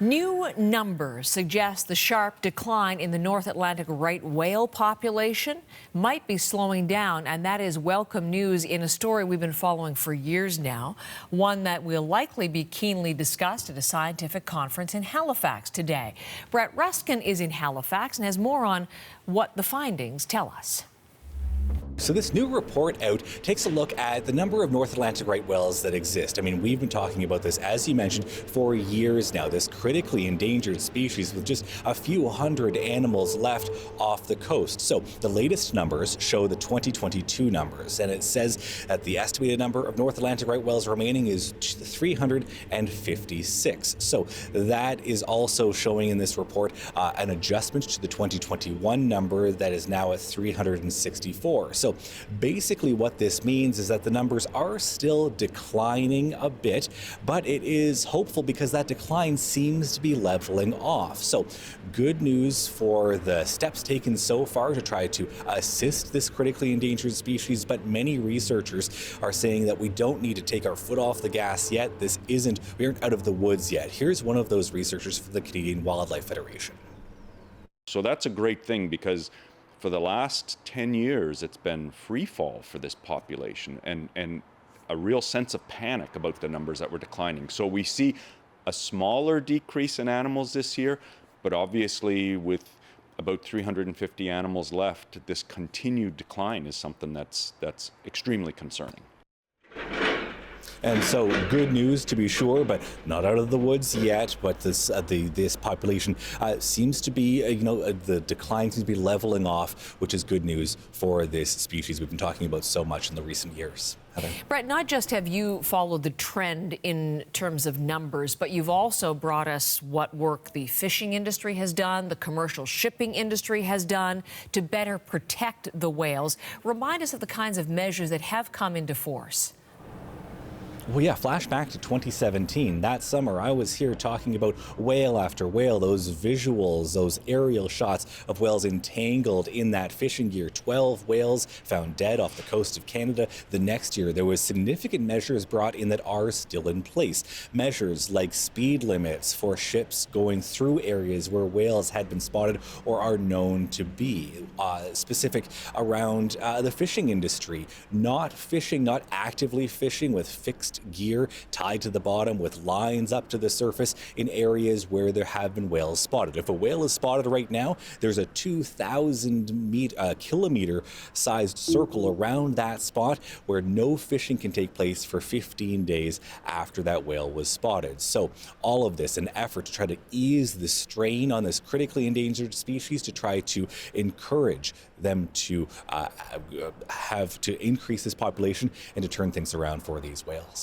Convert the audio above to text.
New numbers suggest the sharp decline in the North Atlantic right whale population might be slowing down, and that is welcome news in a story we've been following for years now, one that will likely be keenly discussed at a scientific conference in Halifax today. Brett Ruskin is in Halifax and has more on what the findings tell us. So this new report out takes a look at the number of North Atlantic right whales that exist. I mean, we've been talking about this, as you mentioned, for years now, this critically endangered species with just a few hundred animals left off the coast. So the latest numbers show the 2022 numbers, and it says that the estimated number of North Atlantic right whales remaining is 356. So that is also showing in this report an adjustment to the 2021 number that is now at 364. So basically what this means is that the numbers are still declining a bit, but it is hopeful because that decline seems to be leveling off. So good news for the steps taken so far to try to assist this critically endangered species, but many researchers are saying that we don't need to take our foot off the gas yet. We aren't out of the woods yet. Here's one of those researchers from the Canadian Wildlife Federation. So that's a great thing, because for the last 10 years, it's been free fall for this population and a real sense of panic about the numbers that were declining. So we see a smaller decrease in animals this year, but obviously with about 350 animals left, this continued decline is something that's extremely concerning. And so good news to be sure, but not out of the woods yet. But this population seems to be, the decline seems to be leveling off, which is good news for this species we've been talking about so much in the recent years. Heather? Brett, not just have you followed the trend in terms of numbers, but you've also brought us what work the fishing industry has done, the commercial shipping industry has done to better protect the whales. Remind us of the kinds of measures that have come into force. Well, yeah, flash back to 2017. That summer, I was here talking about whale after whale, those visuals, those aerial shots of whales entangled in that fishing gear. 12 whales found dead off the coast of Canada. The next year, there was significant measures brought in that are still in place. Measures like speed limits for ships going through areas where whales had been spotted or are known to be. Specific around the fishing industry. Not actively fishing with fixed gear tied to the bottom with lines up to the surface in areas where there have been whales spotted. If a whale is spotted right now, there's a 2,000 kilometer sized circle around that spot where no fishing can take place for 15 days after that whale was spotted. So all of this, an effort to try to ease the strain on this critically endangered species, to try to encourage them to increase this population and to turn things around for these whales.